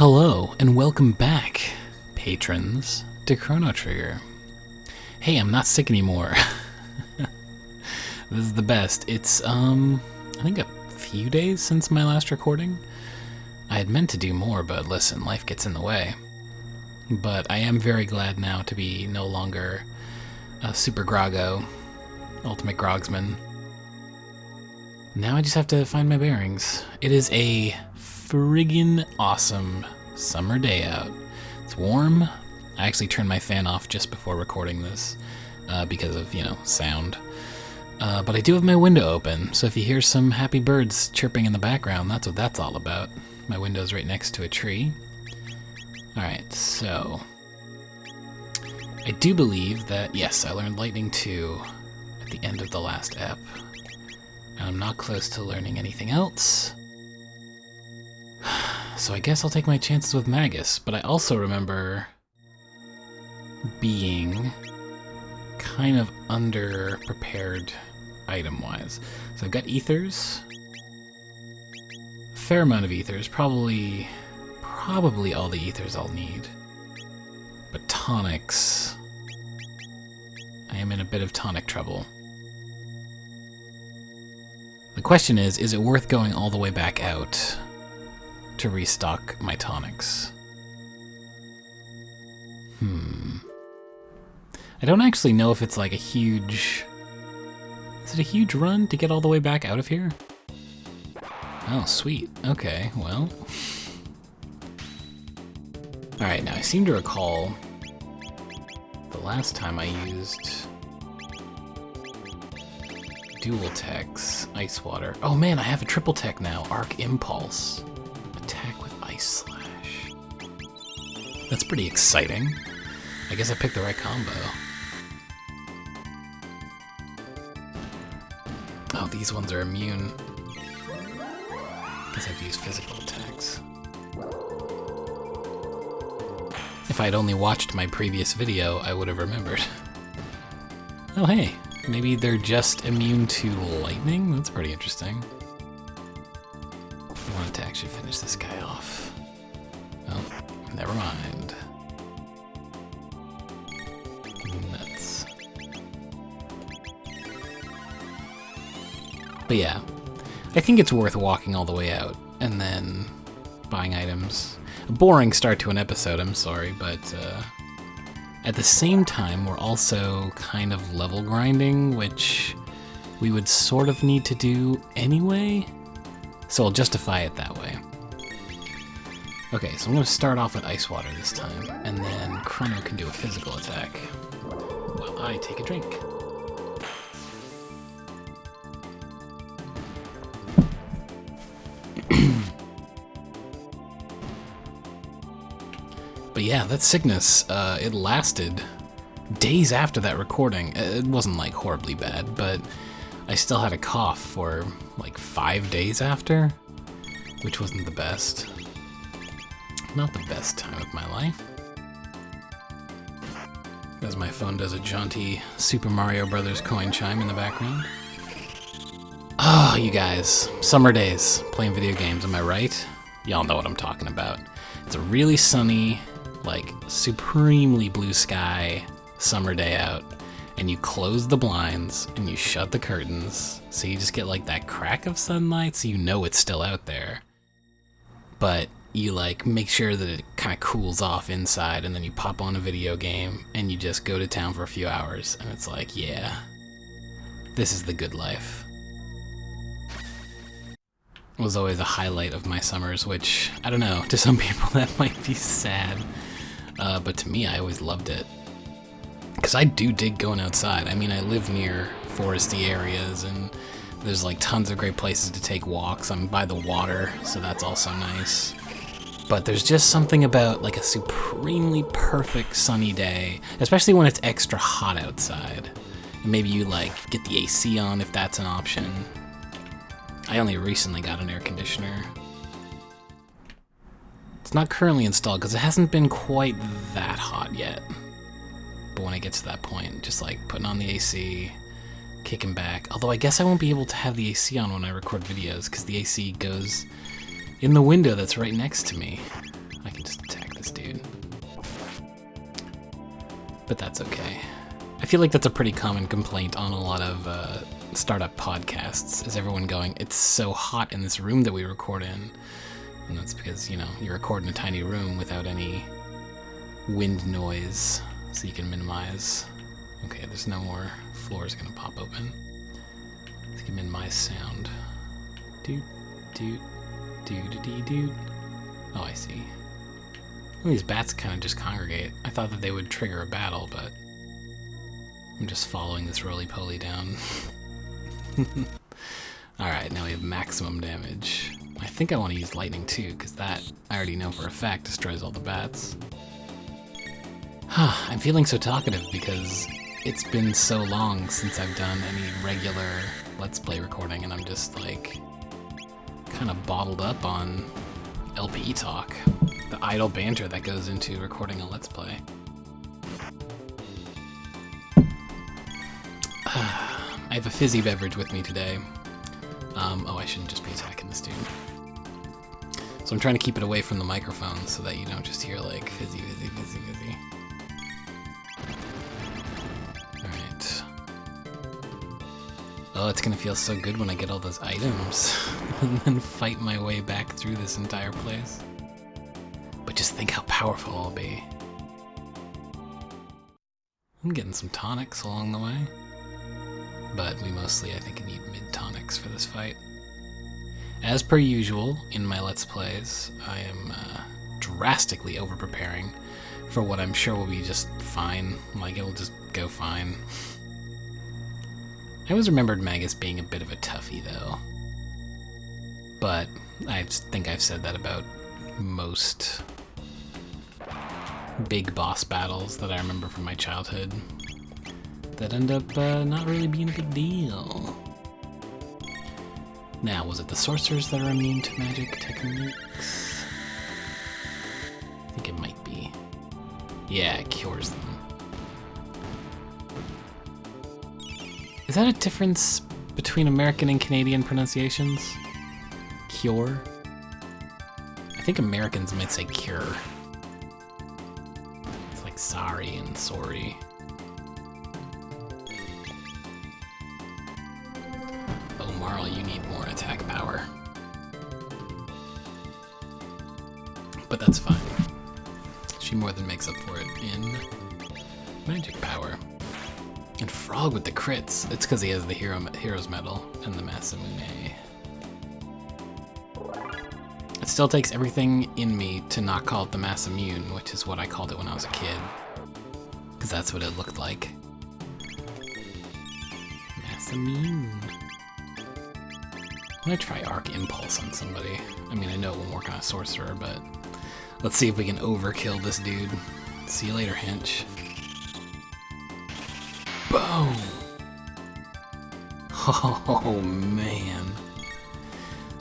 Hello, and welcome back, patrons, to Chrono Trigger. Hey, I'm not sick anymore. This is the best. It's, I think a few days since my last recording. I had meant to do more, but listen, life gets in the way. But I am very glad now to be no longer a Super Groggo, Ultimate Grogsman. Now I just have to find my bearings. It is a friggin' awesome summer day out. It's warm. I actually turned my fan off just before recording this because of, sound. But I do have my window open, so if you hear some happy birds chirping in the background, that's what that's all about. My window's right next to a tree. Alright, so I do believe that, yes, I learned Lightning 2 at the end of the last ep. And I'm not close to learning anything else. So I guess I'll take my chances with Magus, but I also remember being kind of under-prepared item-wise. So I've got ethers, a fair amount of ethers, probably all the ethers I'll need. But tonics, I am in a bit of tonic trouble. The question is it worth going all the way back out to restock my tonics? I don't actually know if it's like a huge... Is it a huge run to get all the way back out of here? Oh, sweet. Okay, well... Alright, now I seem to recall the last time I used dual techs, ice water. Oh man, I have a triple tech now. Arc Impulse. Attack with Ice Slash. That's pretty exciting. I guess I picked the right combo. Oh, these ones are immune. Guess I have to use physical attacks. If I had only watched my previous video, I would have remembered. Oh hey, maybe they're just immune to lightning? That's pretty interesting. I wanted to actually finish this guy off. Oh, never mind. Nuts. But yeah, I think it's worth walking all the way out and then buying items. A boring start to an episode, I'm sorry, but at the same time, we're also kind of level grinding, which we would sort of need to do anyway, so I'll justify it that way. Okay, so I'm going to start off with Ice Water this time, and then Chrono can do a physical attack while I take a drink. But yeah, that sickness, it lasted days after that recording. It wasn't like horribly bad, but I still had a cough for like 5 days after, which wasn't the best. Not the best time of my life. As my phone does a jaunty Super Mario Brothers coin chime in the background. Oh, you guys, summer days, playing video games, am I right? Y'all know what I'm talking about. It's a really sunny, like supremely blue sky summer day out, and you close the blinds and you shut the curtains, so you just get like that crack of sunlight, so you know it's still out there. But you like make sure that it kind of cools off inside, and then you pop on a video game and you just go to town for a few hours, and it's like, yeah, this is the good life. It was always a highlight of my summers, which, I don't know, to some people that might be sad. But to me, I always loved it. Because I do dig going outside. I mean, I live near foresty areas, and there's like tons of great places to take walks. I'm by the water, so that's also nice. But there's just something about like a supremely perfect sunny day, especially when it's extra hot outside. And maybe you like get the AC on if that's an option. I only recently got an air conditioner. It's not currently installed because it hasn't been quite that hot yet. But when I get to that point, just like putting on the AC, kicking back. Although I guess I won't be able to have the AC on when I record videos because the AC goes in the window that's right next to me. I can but that's okay. I feel like that's a pretty common complaint on a lot of startup podcasts, is everyone going, it's so hot in this room that we record in. And that's because, you know, you record in a tiny room without any wind noise, so you can minimize. Okay, there's no more floors gonna pop open. So you can minimize sound. Doot, doot, doot, doot. Oh, I see. Well, these bats kind of just congregate. I thought that they would trigger a battle, but I'm just following this roly-poly down. Alright, now we have maximum damage. I think I want to use lightning too, because that, I already know for a fact, destroys all the bats. I'm feeling so talkative because it's been so long since I've done any regular Let's Play recording, and I'm just like kind of bottled up on LP talk, the idle banter that goes into recording a Let's Play. I have a fizzy beverage with me today. Oh, I shouldn't just be attacking this dude. So I'm trying to keep it away from the microphone so that you don't just hear like fizzy, fizzy, fizzy, fizzy. Alright. Oh, it's gonna feel so good when I get all those items and then fight my way back through this entire place. But just think how powerful I'll be. I'm getting some tonics along the way. But we mostly, I think, need mid-tonics for this fight. As per usual, in my Let's Plays, I am drastically over-preparing for what I'm sure will be just fine. Like, it'll just go fine. I always remembered Magus being a bit of a toughie, though. But I think I've said that about most big boss battles that I remember from my childhood. That end up not really being a big deal. Now, was it the sorcerers that are immune to magic techniques? I think it might be. Yeah, it cures them. Is that a difference between American and Canadian pronunciations? Cure? I think Americans might say cure. It's like sorry and sorry. Marl, you need more attack power. But that's fine. She more than makes up for it in magic power. And Frog with the crits. It's because he has the Hero's Medal and the Masamune. It still takes everything in me to not call it the Masamune, which is what I called it when I was a kid. Because that's what it looked like. Masamune. I'm gonna try Arc Impulse on somebody. I mean, I know it won't work on a sorcerer, but let's see if we can overkill this dude. See you later, Hench. Boom! Oh, man.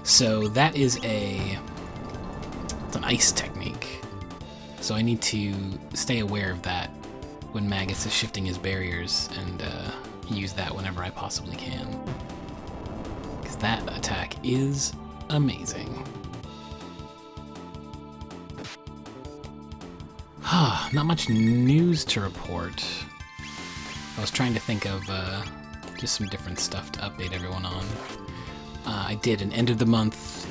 So that is it's an ice technique. So I need to stay aware of that when Magus is shifting his barriers and use that whenever I possibly can. That attack is amazing. Not much news to report. I was trying to think of just some different stuff to update everyone on. I did an end of the month.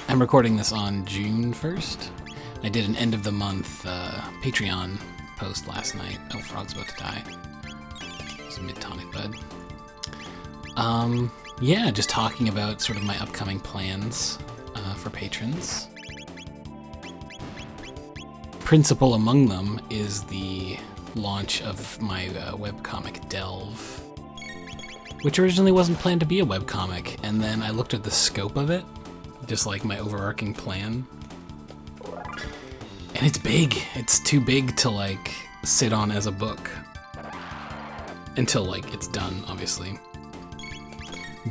I'm recording this on June 1st. I did an end of the month Patreon post last night. Oh, Frog's about to die. It's a mid-tonic bud. Yeah, just talking about sort of my upcoming plans for patrons. Principal among them is the launch of my webcomic Delve, which originally wasn't planned to be a webcomic, and then I looked at the scope of it, just like my overarching plan, and it's big. It's too big to like sit on as a book until like it's done, obviously.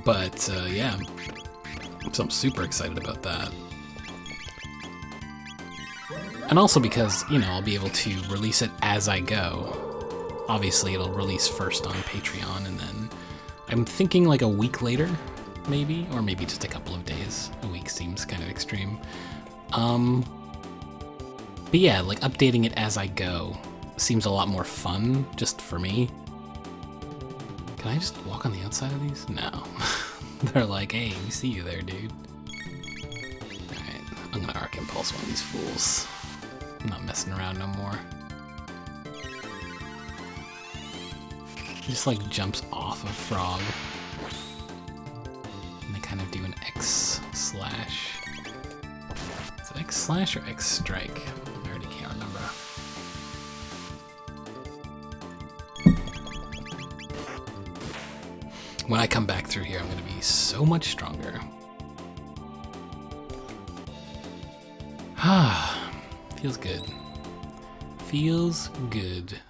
But yeah, so I'm super excited about that. And also because, you know, I'll be able to release it as I go. Obviously, it'll release first on Patreon, and then I'm thinking like a week later, maybe, or maybe just a couple of days. A week seems kind of extreme. But yeah, like updating it as I go seems a lot more fun, just for me. Can I just walk on the outside of these? No. They're like, hey, we see you there, dude. Alright, I'm gonna Arc Impulse one of these fools. I'm not messing around no more. He just like jumps off of Frog. And they kind of do an X slash. Is it X slash or X strike? I already can't remember. When I come back through here, I'm gonna be so much stronger. Ah, feels good. Feels good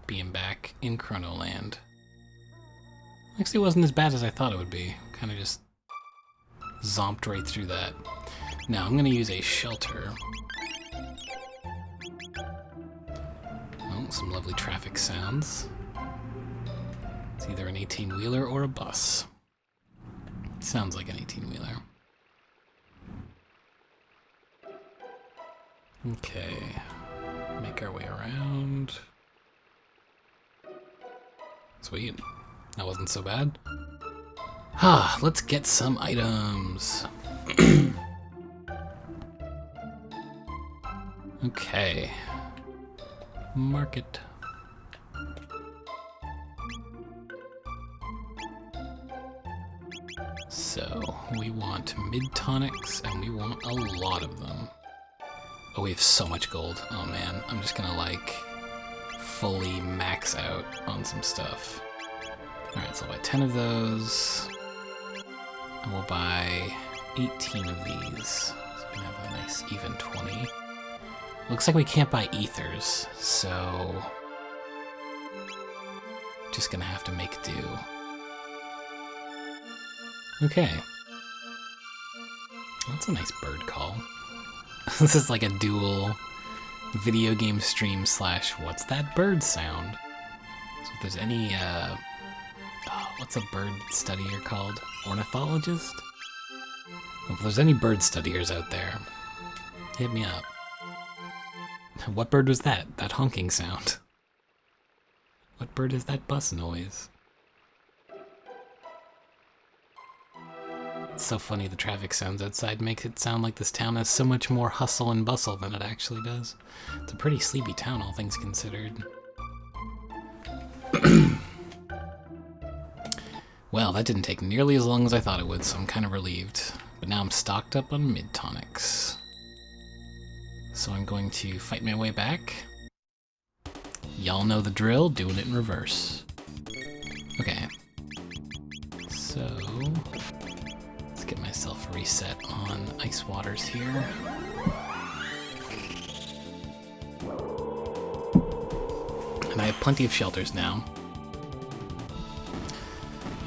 being back in Chrono Land. Actually, it wasn't as bad as I thought it would be. Kind of just zomped right through that. Now I'm gonna use a shelter. Oh, some lovely traffic sounds. It's either an 18-wheeler or a bus. Sounds like an 18-wheeler. Okay, make our way around. Sweet, that wasn't so bad. Ah, let's get some items. Okay, market. So, we want mid-tonics, and we want a lot of them. Oh, we have so much gold. Oh man, I'm just gonna like fully max out on some stuff. Alright, so I'll buy 10 of those. And we'll buy 18 of these. So we can have a nice even 20. Looks like we can't buy ethers, so just gonna have to make do. Okay. That's a nice bird call. This is like a dual video game stream slash what's that bird sound? So if there's any, what's a bird studier called? Ornithologist? Well, if there's any bird studiers out there, hit me up. What bird was that? That honking sound. What bird is that bus noise? It's so funny, the traffic sounds outside make it sound like this town has so much more hustle and bustle than it actually does. It's a pretty sleepy town, all things considered. Well, that didn't take nearly as long as I thought it would, so I'm kind of relieved. But now I'm stocked up on mid-tonics. So I'm going to fight my way back. Y'all know the drill, doing it in reverse. Okay. So get myself a reset on ice waters here. And I have plenty of shelters now.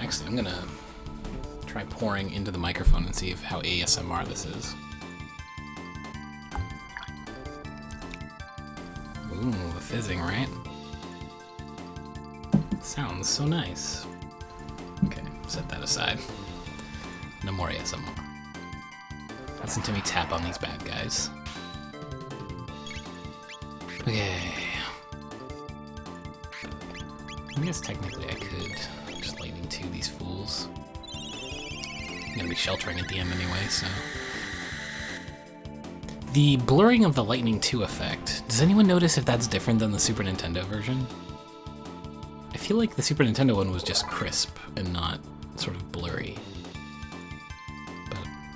Actually, I'm gonna try pouring into the microphone and see how ASMR this is. Ooh, the fizzing, right? Sounds so nice. Okay, set that aside. No more ASMR. Listen to me tap on these bad guys. Okay. I guess technically I could just lightning to these fools. I'm gonna be sheltering at the end anyway, so. The blurring of the lightning 2 effect, does anyone notice if that's different than the Super Nintendo version? I feel like the Super Nintendo one was just crisp and not sort of blurry.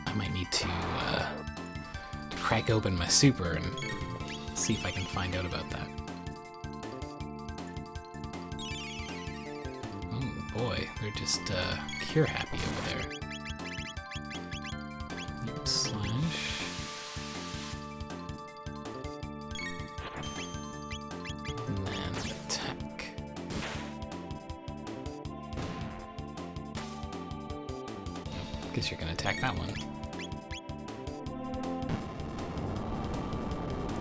I might need to crack open my Super and see if I can find out about that. Oh boy, they're just cure happy over there. Yep, slash. And then attack. Guess you're gonna attack that one.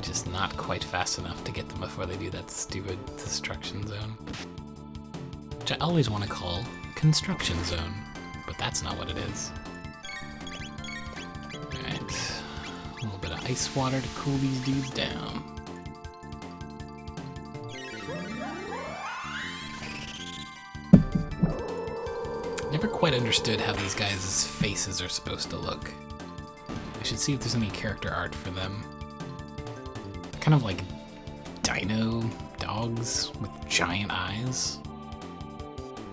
Just not quite fast enough to get them before they do that stupid destruction zone. Which I always want to call construction zone, but that's not what it is. Alright, a little bit of ice water to cool these dudes down. quite understood how these guys' faces are supposed to look. I should see if there's any character art for them. Kind of like dino dogs with giant eyes,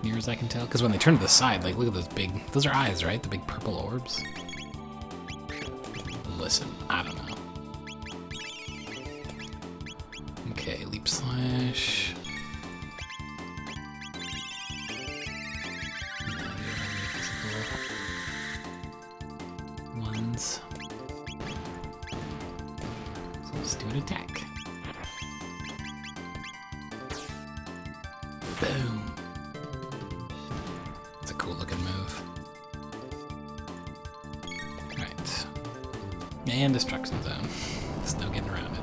near as I can tell. Because when they turn to the side, like, look at those big, those are eyes, right? The big purple orbs. Listen, I don't know. Okay, leap slash. Ones. So let's do an attack. Boom. That's a cool looking move. Right. And destruction zone. There's no getting around it.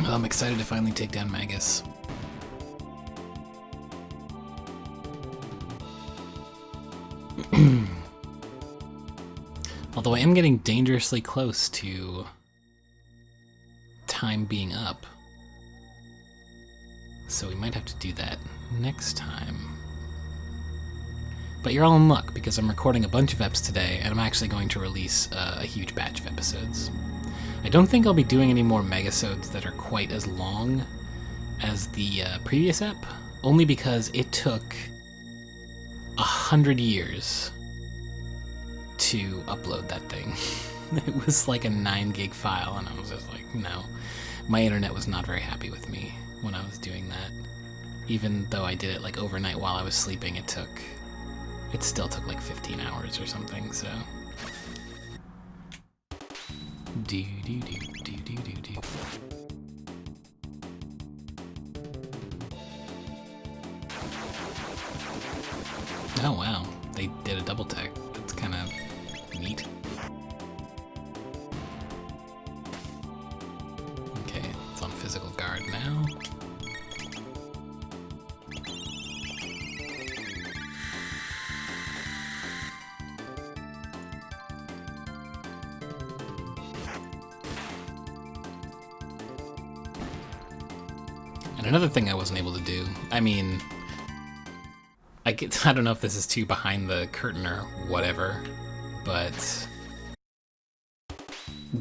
Oh, I'm excited to finally take down Magus. Although I am getting dangerously close to time being up. So we might have to do that next time. But you're all in luck, because I'm recording a bunch of eps today, and I'm actually going to release a huge batch of episodes. I don't think I'll be doing any more megasodes that are quite as long as the previous ep, only because it took 100 years to upload that thing. It was like a 9 gig file, and I was just like, no. My internet was not very happy with me when I was doing that. Even though I did it like overnight while I was sleeping, it still took like 15 hours or something, so. Do do do do do do do. Oh wow, they did a double tech. That's kind of neat. Okay, it's on physical guard now. And another thing I wasn't able to do, I mean, I don't know if this is too behind the curtain or whatever, but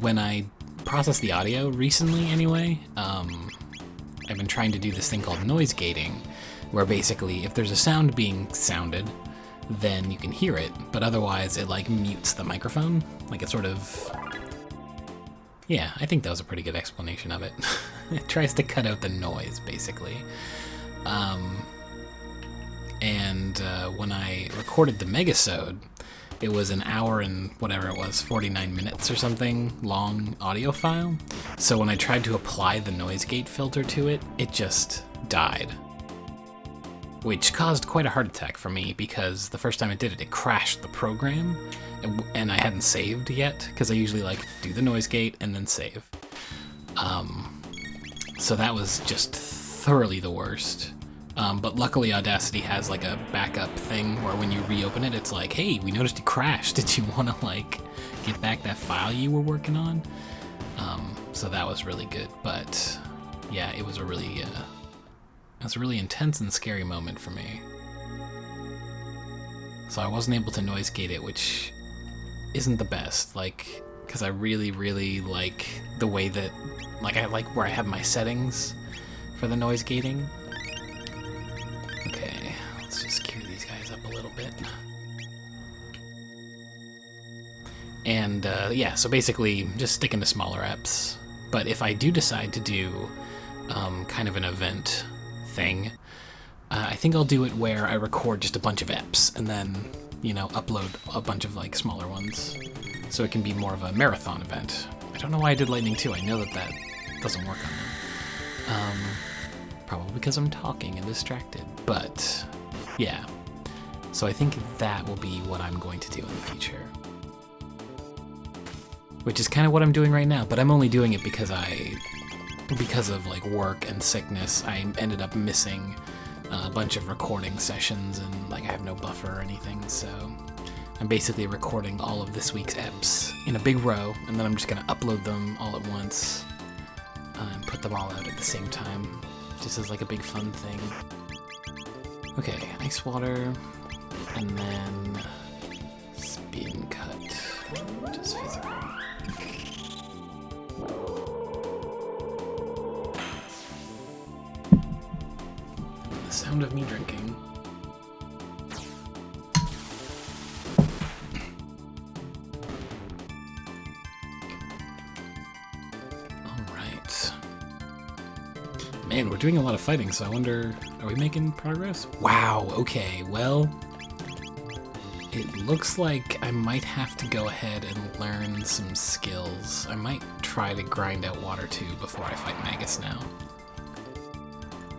when I processed the audio recently anyway, I've been trying to do this thing called noise gating, where basically if there's a sound being sounded, then you can hear it, but otherwise it like mutes the microphone, like it sort of... Yeah, I think that was a pretty good explanation of it. It tries to cut out the noise, basically. When I recorded the Megasode, it was an hour and whatever it was, 49 minutes or something long audio file. So when I tried to apply the noise gate filter to it, it just died. Which caused quite a heart attack for me, because the first time it did it, it crashed the program, and I hadn't saved yet, because I usually like do the noise gate and then save. So that was just thoroughly the worst. But luckily Audacity has like a backup thing where when you reopen it, it's like, hey, we noticed you crashed. Did you want to like get back that file you were working on? So that was really good. But yeah, it was a really intense and scary moment for me. So I wasn't able to noise gate it, which isn't the best, like, because I really, really like the way that, like, I like where I have my settings for the noise gating. Okay, let's just gear these guys up a little bit. And yeah, so basically just sticking to smaller eps. But if I do decide to do kind of an event thing, I think I'll do it where I record just a bunch of eps and then, you know, upload a bunch of like smaller ones, so it can be more of a marathon event. I don't know why I did Lightning 2. I know that doesn't work on them. Probably because I'm talking and distracted, but yeah. So I think that will be what I'm going to do in the future. Which is kind of what I'm doing right now, but I'm only doing it because of like work and sickness. I ended up missing a bunch of recording sessions, and like I have no buffer or anything, so I'm basically recording all of this week's eps in a big row, and then I'm just gonna upload them all at once and put them all out at the same time, just as like a big fun thing. Okay, ice water, and then spin cut, which is physical. The sound of me drinking. Alright. Man, we're doing a lot of fighting, so I wonder, are we making progress? Wow, okay, well, it looks like I might have to go ahead and learn some skills. I might try to grind out water too before I fight Magus now.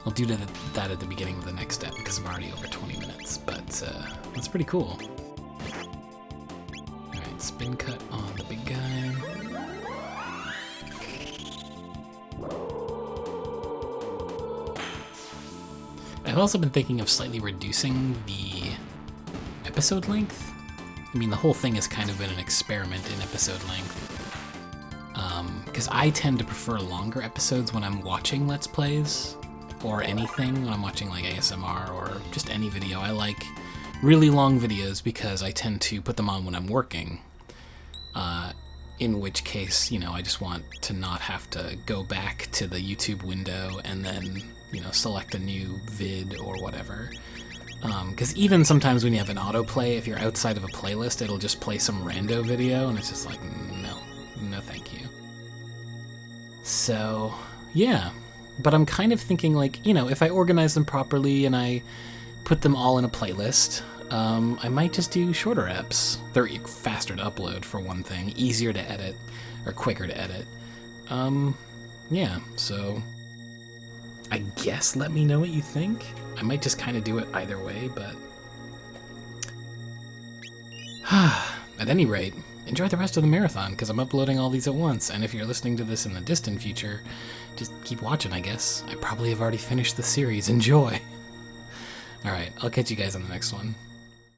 I'll do that at the beginning of the next step because I'm already over 20 minutes, but that's pretty cool. Alright, spin cut on the big guy. I've also been thinking of slightly reducing the episode length. I mean, the whole thing has kind of been an experiment in episode length. Because I tend to prefer longer episodes when I'm watching Let's Plays, or anything, when I'm watching like ASMR or just any video. I like really long videos because I tend to put them on when I'm working. In which case, you know, I just want to not have to go back to the YouTube window and then, you know, select a new vid or whatever. Because even sometimes when you have an autoplay, if you're outside of a playlist, it'll just play some rando video, and it's just like, no thank you. So, yeah. But I'm kind of thinking, like, you know, if I organize them properly and I put them all in a playlist, I might just do shorter eps. They're faster to upload, for one thing, easier to edit, or quicker to edit. Yeah, so I guess let me know what you think. I might just kind of do it either way, but at any rate, enjoy the rest of the marathon, because I'm uploading all these at once, and if you're listening to this in the distant future, just keep watching, I guess. I probably have already finished the series. Enjoy! Alright, I'll catch you guys on the next one.